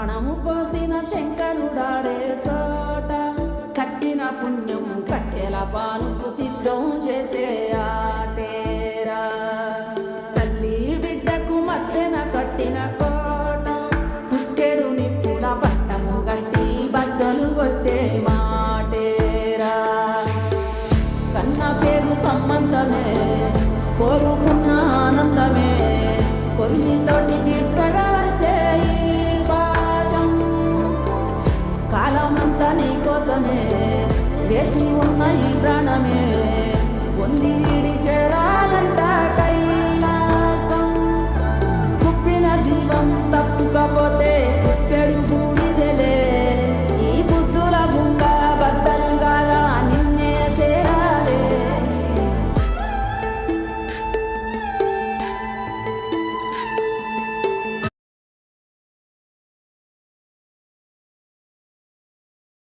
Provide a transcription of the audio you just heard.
ప్రాణము పోసిన శంకరుడాడే సోట కట్టిన పుణ్యం కట్టెల పానుకు సిద్ధం చేసే ఆటేరా తల్లి బిడ్డకు మధ్యన కట్టిన కోట పుట్టెడు నిప్పుల పట్టము గట్టి బద్దలు కొట్టే మాటేరా కన్న పేరు సంబంధమే కోరుకున్న ఆనందమే కొరిమితోటి తీర్చగా వచ్చే ఈ పాశం కాలమంతా నీ కోసమే వేసి ఉన్న ఈ ప్రాణమే పొంది వీడి చేరాలంట